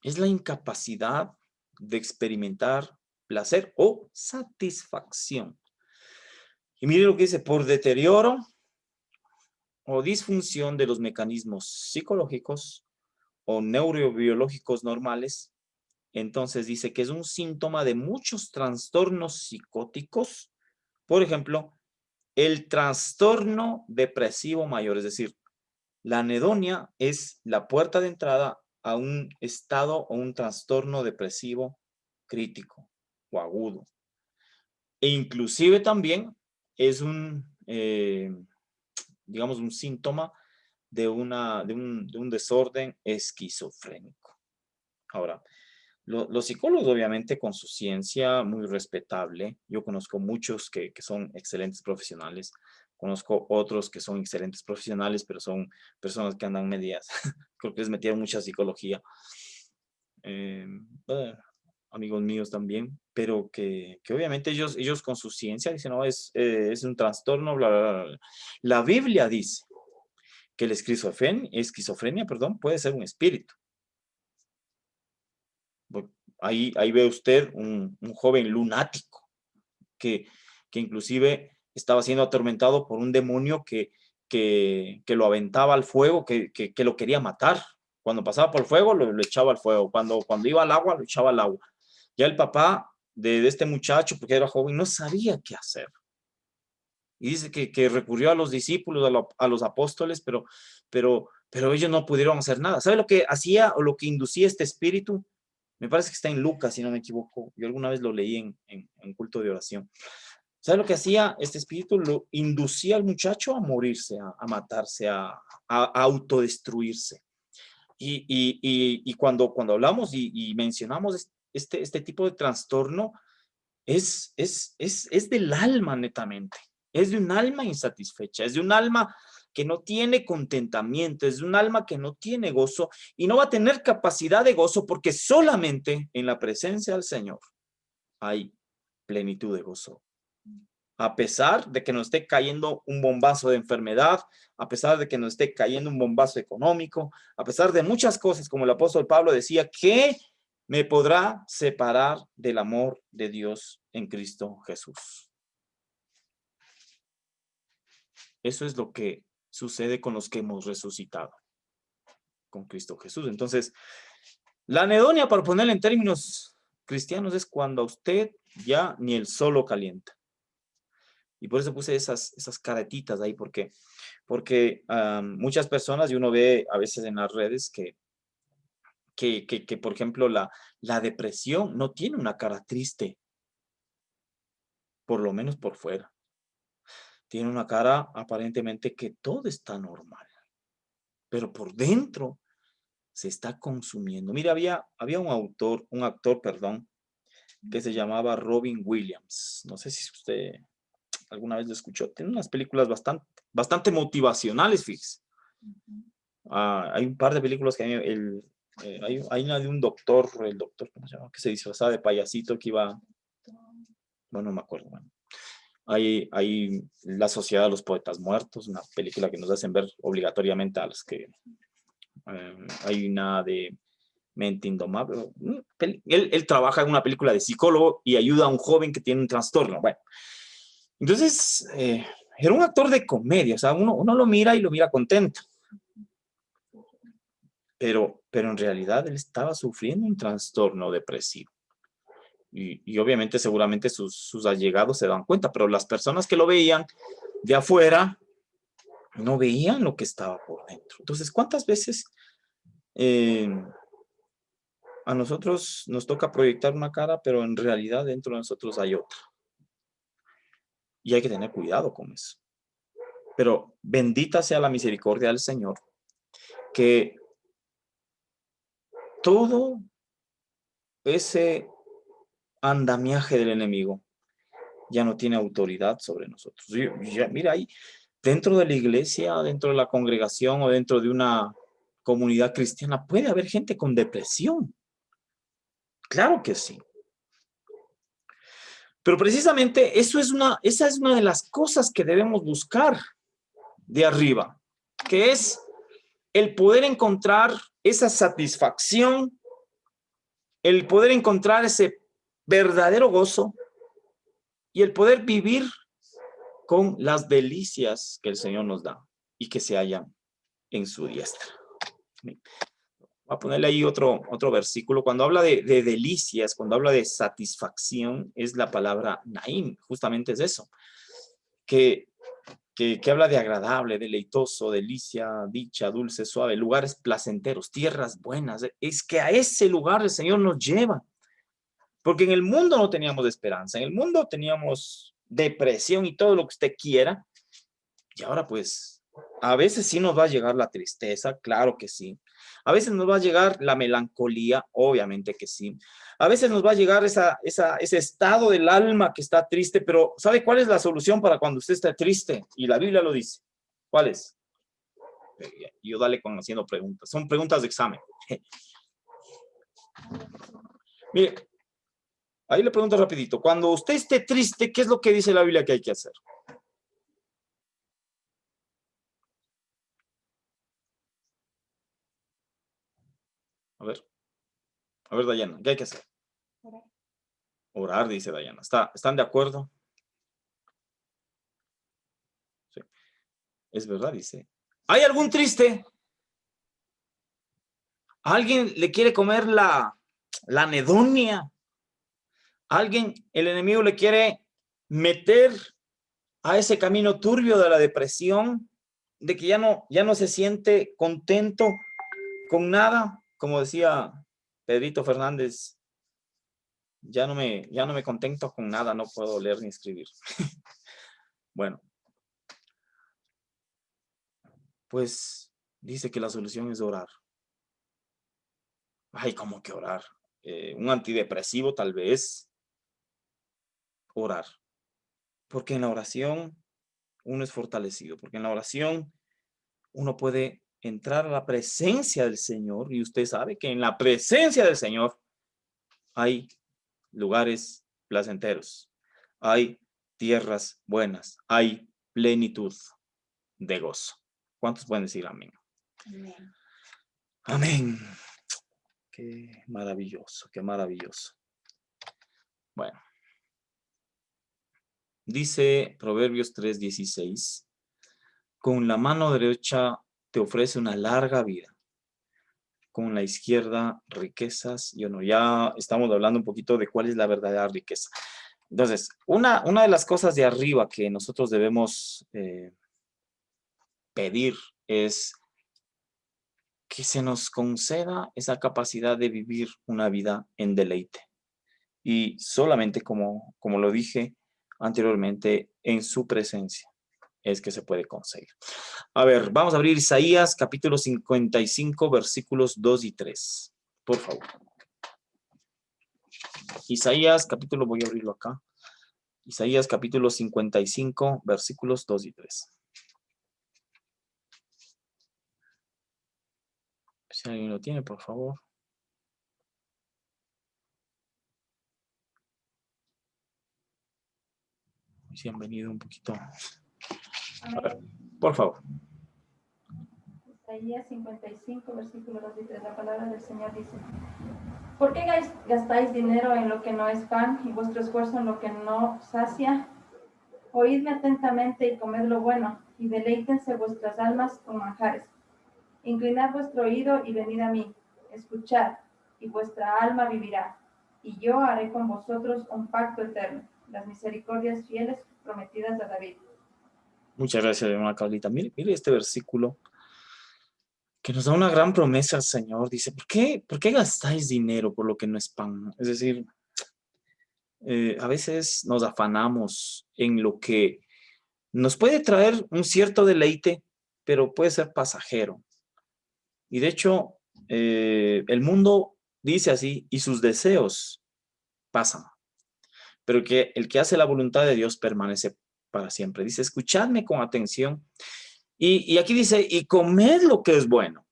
Es la incapacidad de experimentar placer o satisfacción. Y mire lo que dice, por deterioro o disfunción de los mecanismos psicológicos o neurobiológicos normales. Entonces dice que es un síntoma de muchos trastornos psicóticos. Por ejemplo, el trastorno depresivo mayor, es decir, la anedonia es la puerta de entrada a un estado o un trastorno depresivo crítico o agudo. E inclusive también es digamos, un síntoma de un desorden esquizofrénico. Ahora, los psicólogos, obviamente, con su ciencia muy respetable, yo conozco muchos que son excelentes profesionales, conozco otros que son excelentes profesionales, pero son personas que andan medias, creo que les metieron mucha psicología, amigos míos también, pero que obviamente ellos con su ciencia dicen, no, es un trastorno, bla, bla, bla. La Biblia dice que la esquizofrenia, puede ser un espíritu. Ahí ve usted un joven lunático que inclusive estaba siendo atormentado por un demonio que lo aventaba al fuego, que lo quería matar. Cuando pasaba por el fuego, lo echaba al fuego. Cuando iba al agua, lo echaba al agua. Ya el papá de este muchacho, porque era joven, no sabía qué hacer. Y dice que recurrió a los discípulos, a los apóstoles, pero ellos no pudieron hacer nada. ¿Sabe lo que hacía o lo que inducía este espíritu? Me parece que está en Lucas, si no me equivoco. Yo alguna vez lo leí en culto de oración. ¿Sabe lo que hacía este espíritu? Lo inducía al muchacho a morirse, a matarse, a autodestruirse. Y cuando hablamos y mencionamos este tipo de trastorno, es del alma netamente. Es de un alma insatisfecha, es de un alma que no tiene contentamiento, es de un alma que no tiene gozo y no va a tener capacidad de gozo porque solamente en la presencia del Señor hay plenitud de gozo. A pesar de que nos esté cayendo un bombazo de enfermedad, a pesar de que nos esté cayendo un bombazo económico, a pesar de muchas cosas, como el apóstol Pablo decía, ¿qué me podrá separar del amor de Dios en Cristo Jesús? Eso es lo que sucede con los que hemos resucitado con Cristo Jesús. Entonces, la anedonia, para ponerla en términos cristianos, es cuando a usted ya ni el sol lo calienta. Y por eso puse esas caretitas ahí, porque muchas personas, y uno ve a veces en las redes que por ejemplo, la depresión no tiene una cara triste, por lo menos por fuera. Tiene una cara aparentemente que todo está normal, pero por dentro se está consumiendo. Mira, había un actor, que se llamaba Robin Williams. No sé si usted alguna vez lo escuchó. Tiene unas películas bastante motivacionales, fíjese. Hay un par de películas que hay una de un doctor, el doctor, ¿cómo se llama? Que se disfrazaba de payasito que iba, bueno, no me acuerdo. Bueno. Hay La Sociedad de los Poetas Muertos, una película que nos hacen ver obligatoriamente a los que hay una de Mente Indomable. Él trabaja en una película de psicólogo y ayuda a un joven que tiene un trastorno. Bueno, entonces era un actor de comedia, o sea, uno lo mira y lo mira contento. Pero en realidad él estaba sufriendo un trastorno depresivo. Y obviamente seguramente sus allegados se dan cuenta, pero las personas que lo veían de afuera no veían lo que estaba por dentro. Entonces, ¿cuántas veces a nosotros nos toca proyectar una cara, pero en realidad dentro de nosotros hay otra? Y hay que tener cuidado con eso. Pero bendita sea la misericordia del Señor, que todo ese andamiaje del enemigo ya no tiene autoridad sobre nosotros. Mira, ahí dentro de la iglesia, dentro de la congregación o dentro de una comunidad cristiana puede haber gente con depresión. Claro que sí. Pero precisamente esa es una de las cosas que debemos buscar de arriba, que es el poder encontrar esa satisfacción, el poder encontrar ese verdadero gozo y el poder vivir con las delicias que el Señor nos da y que se hallan en su diestra. Voy a ponerle ahí otro versículo. Cuando habla de delicias, cuando habla de satisfacción, es la palabra naim, justamente es eso, que habla de agradable, deleitoso, delicia, dicha, dulce, suave, lugares placenteros, tierras buenas. Es que a ese lugar el Señor nos lleva. Porque en el mundo no teníamos esperanza, en el mundo teníamos depresión y todo lo que usted quiera. Y ahora pues, a veces sí nos va a llegar la tristeza, claro que sí. A veces nos va a llegar la melancolía, obviamente que sí. A veces nos va a llegar ese estado del alma que está triste, pero ¿sabe cuál es la solución para cuando usted está triste? Y la Biblia lo dice. ¿Cuál es? Yo dale con haciendo preguntas. Son preguntas de examen. Mire, ahí le pregunto rapidito. Cuando usted esté triste, ¿qué es lo que dice la Biblia que hay que hacer? A ver, Dayana, ¿qué hay que hacer? Orar, dice Dayana. ¿Están de acuerdo? Sí. Es verdad, dice. ¿Hay algún triste? ¿Alguien le quiere comer la anedonia? ¿Alguien, el enemigo le quiere meter a ese camino turbio de la depresión? De que ya no se siente contento con nada, como decía Pedrito Fernández, ya no me contento con nada, no puedo leer ni escribir. Bueno, pues dice que la solución es orar. Ay, ¿cómo que orar? Un antidepresivo tal vez. Orar. Porque en la oración uno es fortalecido, porque en la oración uno puede entrar a la presencia del Señor, y usted sabe que en la presencia del Señor hay lugares placenteros, hay tierras buenas, hay plenitud de gozo. ¿Cuántos pueden decir amén? Amén. Amén. Qué maravilloso, qué maravilloso. Bueno. Dice Proverbios 3:16, con la mano derecha te ofrece una larga vida, con la izquierda riquezas y honor. Ya estamos hablando un poquito de cuál es la verdadera riqueza. Entonces, una de las cosas de arriba que nosotros debemos pedir es que se nos conceda esa capacidad de vivir una vida en deleite. Y solamente, como lo dije anteriormente, en su presencia es que se puede conseguir. A ver, vamos a abrir Isaías capítulo 55, versículos 2 y 3. Por favor. Isaías capítulo, voy a abrirlo acá. Isaías capítulo 55, versículos 2 y 3. Si alguien lo tiene, por favor. Si han venido un poquito. A ver, por favor. Isaías 55, versículo 2 y 3, la palabra del Señor dice: ¿Por qué gastáis dinero en lo que no es pan y vuestro esfuerzo en lo que no sacia? Oídme atentamente y comed lo bueno, y deleítense vuestras almas con manjares. Inclinad vuestro oído y venid a mí. Escuchad, y vuestra alma vivirá. Y yo haré con vosotros un pacto eterno, las misericordias fieles prometidas a David. Muchas gracias, hermana Carlita. Mire este versículo que nos da una gran promesa al Señor. Dice, ¿por qué gastáis dinero por lo que no es pan? Es decir, a veces nos afanamos en lo que nos puede traer un cierto deleite, pero puede ser pasajero. Y de hecho, el mundo dice así, y sus deseos pasan. Pero que el que hace la voluntad de Dios permanece para siempre. Dice, escuchadme con atención. Y aquí dice, y comed lo que es bueno.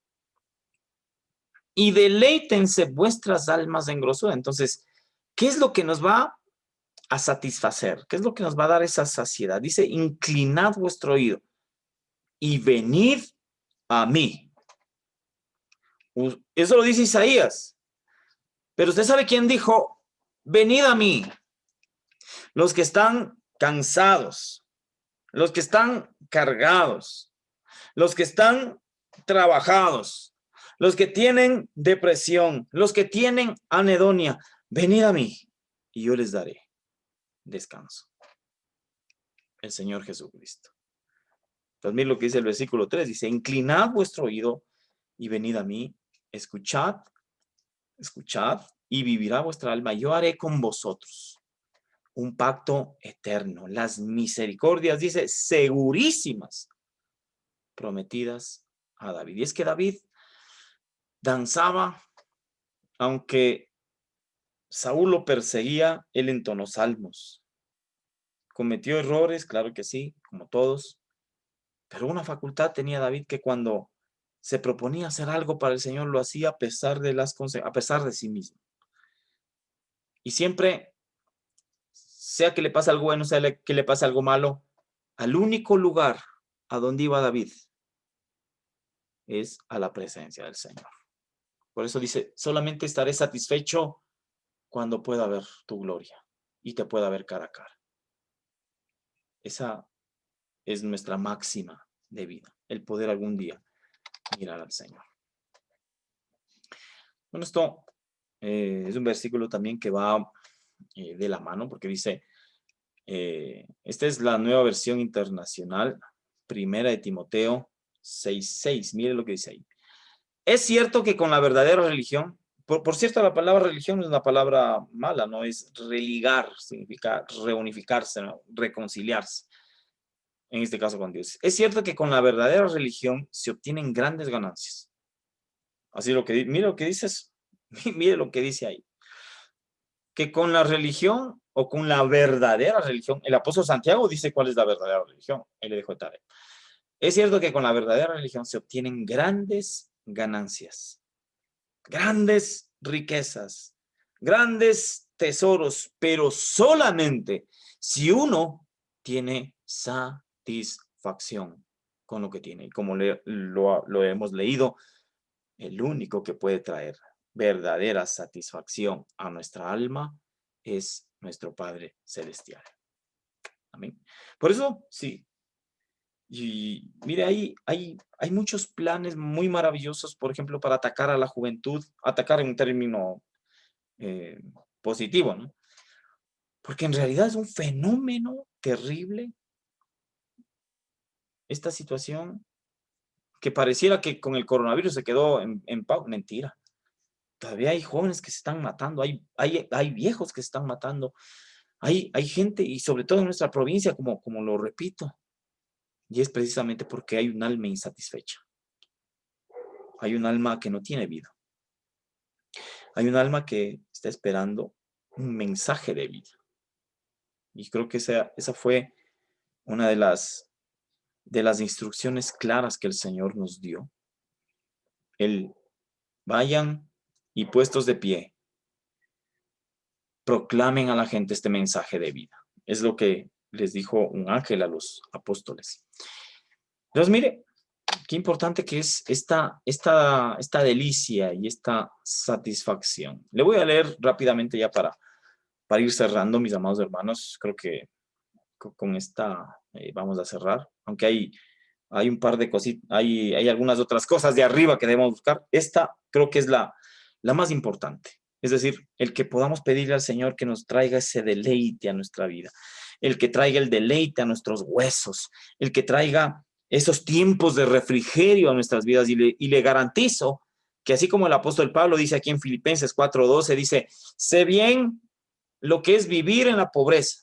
Y deleítense vuestras almas en grosura. Entonces, ¿qué es lo que nos va a satisfacer? ¿Qué es lo que nos va a dar esa saciedad? Dice, inclinad vuestro oído y venid a mí. Eso lo dice Isaías. Pero usted sabe quién dijo, venid a mí. Los que están cansados, los que están cargados, los que están trabajados, los que tienen depresión, los que tienen anedonia, venid a mí y yo les daré descanso. El Señor Jesucristo. Entonces, miren lo que dice el versículo 3, dice, inclinad vuestro oído y venid a mí, escuchad y vivirá vuestra alma. Yo haré con vosotros un pacto eterno. Las misericordias, dice, segurísimas, prometidas a David. Y es que David danzaba, aunque Saúl lo perseguía, él entonó salmos. Cometió errores, claro que sí, como todos, pero una facultad tenía David que cuando se proponía hacer algo para el Señor lo hacía a pesar de sí mismo. Y siempre, sea que le pase algo bueno, sea que le pase algo malo, al único lugar a donde iba David es a la presencia del Señor. Por eso dice, solamente estaré satisfecho cuando pueda ver tu gloria y te pueda ver cara a cara. Esa es nuestra máxima de vida, el poder algún día mirar al Señor. Bueno, esto es un versículo también que va de la mano, porque dice, esta es la nueva versión internacional, primera de Timoteo 6:6. Mire lo que dice ahí. Es cierto que con la verdadera religión Por cierto, la palabra religión no es una palabra mala, no es religar, significa reunificarse, ¿no? Reconciliarse, en este caso con Dios. Es cierto que con la verdadera religión se obtienen grandes ganancias. Así lo que mire lo que dice eso. Mire lo que dice ahí. Que con la religión o con la verdadera religión, el apóstol Santiago dice cuál es la verdadera religión. Él le dijo tarea. Es cierto que con la verdadera religión se obtienen grandes ganancias, grandes riquezas, grandes tesoros, pero solamente si uno tiene satisfacción con lo que tiene. Y como lo hemos leído, el único que puede traer verdadera satisfacción a nuestra alma es nuestro Padre Celestial. Amén. Por eso, sí. Y mire, hay muchos planes muy maravillosos, por ejemplo, para atacar a la juventud, atacar en un término positivo, ¿no? Porque en realidad es un fenómeno terrible esta situación que pareciera que con el coronavirus se quedó en paz. Mentira. Todavía hay jóvenes que se están matando, hay viejos que se están matando, hay gente, y sobre todo en nuestra provincia, como lo repito, y es precisamente porque hay un alma insatisfecha. Hay un alma que no tiene vida. Hay un alma que está esperando un mensaje de vida. Y creo que esa fue una de las instrucciones claras que el Señor nos dio. Vayan y puestos de pie, proclamen a la gente este mensaje de vida. Es lo que les dijo un ángel a los apóstoles. Entonces, mire, qué importante que es esta delicia y esta satisfacción. Le voy a leer rápidamente ya para ir cerrando, mis amados hermanos. Creo que con esta vamos a cerrar, aunque hay un par de cositas, hay algunas otras cosas de arriba que debemos buscar. Esta creo que es la más importante. Es decir, el que podamos pedirle al Señor que nos traiga ese deleite a nuestra vida, el que traiga el deleite a nuestros huesos, el que traiga esos tiempos de refrigerio a nuestras vidas, y le garantizo que así como el apóstol Pablo dice aquí en Filipenses 4:12, dice, sé bien lo que es vivir en la pobreza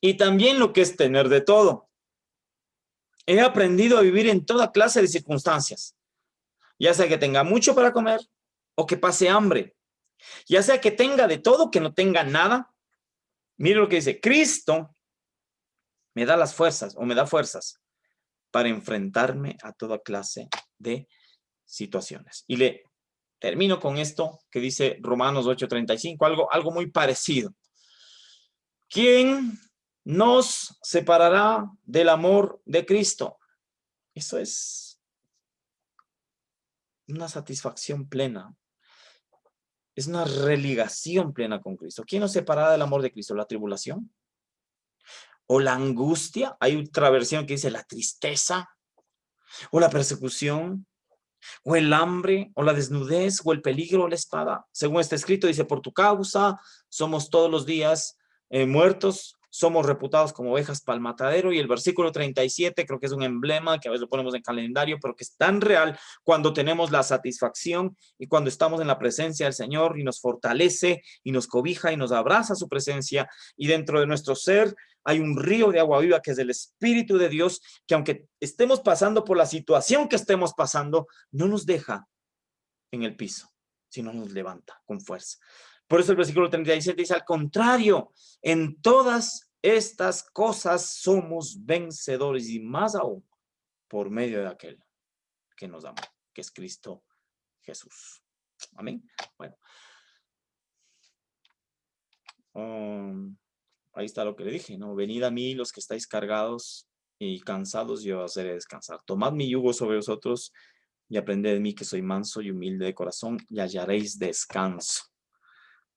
y también lo que es tener de todo. He aprendido a vivir en toda clase de circunstancias, ya sea que tenga mucho para comer o que pase hambre, ya sea que tenga de todo, que no tenga nada. Mire lo que dice, Cristo me da las fuerzas o me da fuerzas para enfrentarme a toda clase de situaciones. Y le termino con esto que dice Romanos 8:35, algo muy parecido. ¿Quién nos separará del amor de Cristo? Eso es una satisfacción plena. Es una religación plena con Cristo. ¿Quién nos separará del amor de Cristo? ¿La tribulación? ¿O la angustia? Hay otra versión que dice la tristeza, o la persecución, o el hambre, o la desnudez, o el peligro, o la espada. Según está escrito, dice, por tu causa somos todos los días muertos, somos reputados como ovejas para el matadero. Y el versículo 37 creo que es un emblema que a veces lo ponemos en calendario, pero que es tan real cuando tenemos la satisfacción y cuando estamos en la presencia del Señor y nos fortalece y nos cobija y nos abraza su presencia, y dentro de nuestro ser hay un río de agua viva que es el Espíritu de Dios, que aunque estemos pasando por la situación que estemos pasando, no nos deja en el piso, sino nos levanta con fuerza. Por eso el versículo 37 dice, al contrario, en todas estas cosas somos vencedores, y más aún por medio de aquel que nos amó, que es Cristo Jesús. Amén. Bueno. Ahí está lo que le dije, ¿no? Venid a mí los que estáis cargados y cansados, yo os haré descansar. Tomad mi yugo sobre vosotros y aprended de mí, que soy manso y humilde de corazón, y hallaréis descanso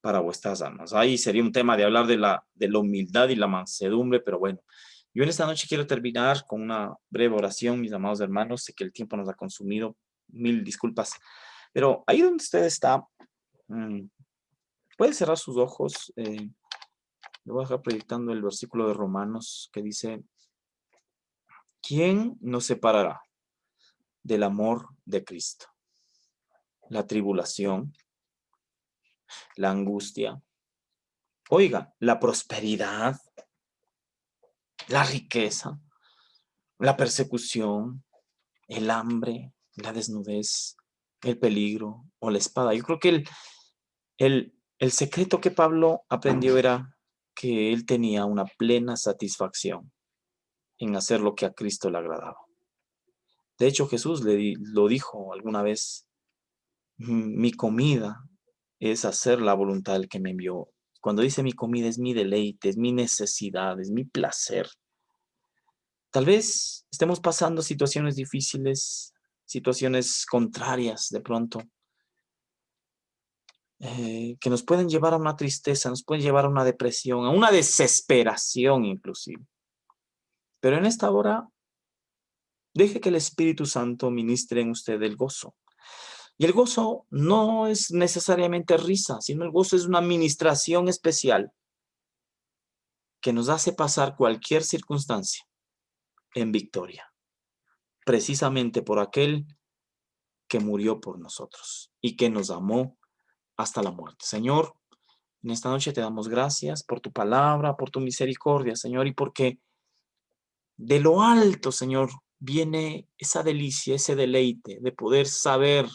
para vuestras almas. Ahí sería un tema de hablar de la humildad y la mansedumbre, pero bueno, yo en esta noche quiero terminar con una breve oración, mis amados hermanos. Sé que el tiempo nos ha consumido, mil disculpas, pero ahí donde usted está, puede cerrar sus ojos. Le voy a dejar proyectando el versículo de Romanos que dice, ¿quién nos separará del amor de Cristo? la tribulación, la angustia, oiga, la prosperidad, la riqueza, la persecución, el hambre, la desnudez, el peligro o la espada. Yo creo que el secreto que Pablo aprendió era que él tenía una plena satisfacción en hacer lo que a Cristo le agradaba. De hecho, Jesús lo dijo alguna vez: mi comida es hacer la voluntad del que me envió. Cuando dice mi comida, es mi deleite, es mi necesidad, es mi placer. Tal vez estemos pasando situaciones difíciles, situaciones contrarias de pronto, que nos pueden llevar a una tristeza, nos pueden llevar a una depresión, a una desesperación inclusive. Pero en esta hora, deje que el Espíritu Santo ministre en usted el gozo. Y el gozo no es necesariamente risa, sino el gozo es una ministración especial que nos hace pasar cualquier circunstancia en victoria, precisamente por aquel que murió por nosotros y que nos amó hasta la muerte. Señor, en esta noche te damos gracias por tu palabra, por tu misericordia, Señor, y porque de lo alto, Señor, viene esa delicia, ese deleite de poder saber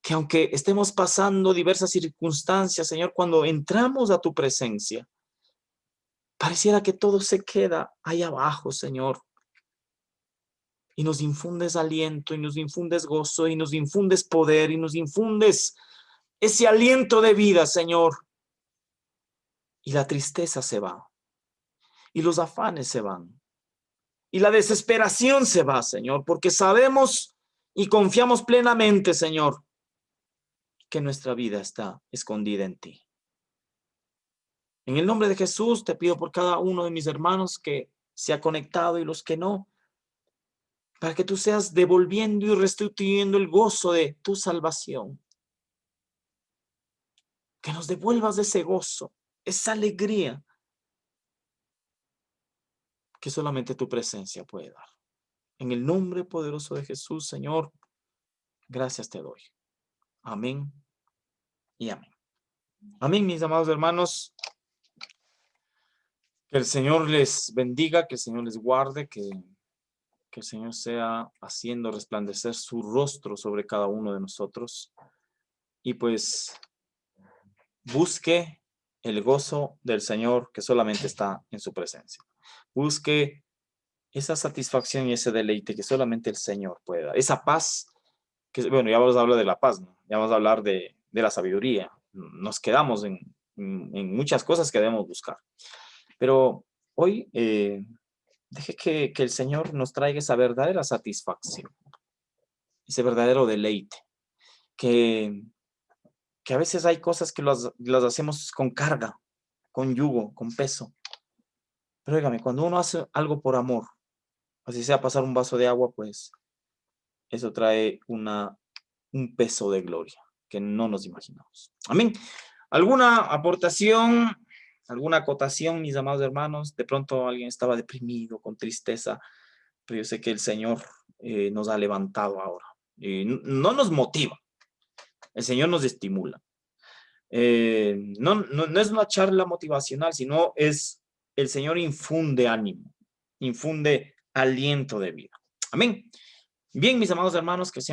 que aunque estemos pasando diversas circunstancias, Señor, cuando entramos a tu presencia, pareciera que todo se queda ahí abajo, Señor. Y nos infundes aliento, y nos infundes gozo, y nos infundes poder, y nos infundes ese aliento de vida, Señor. Y la tristeza se va, y los afanes se van, y la desesperación se va, Señor, porque sabemos y confiamos plenamente, Señor, que nuestra vida está escondida en ti. En el nombre de Jesús te pido por cada uno de mis hermanos que se ha conectado y los que no, para que tú seas devolviendo y restituyendo el gozo de tu salvación. Que nos devuelvas ese gozo, esa alegría que solamente tu presencia puede dar. En el nombre poderoso de Jesús, Señor, gracias te doy. Amén y amén. Amén, mis amados hermanos. Que el Señor les bendiga, que el Señor les guarde, que el Señor sea haciendo resplandecer su rostro sobre cada uno de nosotros. Y pues busque el gozo del Señor que solamente está en su presencia. Busque esa satisfacción y ese deleite que solamente el Señor puede dar. Esa paz, que bueno, ya vamos a hablar de la paz, ¿no? Ya vamos a hablar de la sabiduría. Nos quedamos en muchas cosas que debemos buscar. Pero hoy deje que el Señor nos traiga esa verdadera satisfacción, ese verdadero deleite, que a veces hay cosas que las hacemos con carga, con yugo, con peso. Pero óigame, cuando uno hace algo por amor, así sea pasar un vaso de agua, pues eso trae un peso de gloria que no nos imaginamos. Amén. ¿Alguna aportación, alguna acotación, mis amados hermanos? De pronto alguien estaba deprimido, con tristeza, pero yo sé que el Señor nos ha levantado ahora. No nos motiva, el Señor nos estimula. No es una charla motivacional, sino es el Señor infunde ánimo, infunde aliento de vida. Amén. Bien, mis amados hermanos, que sean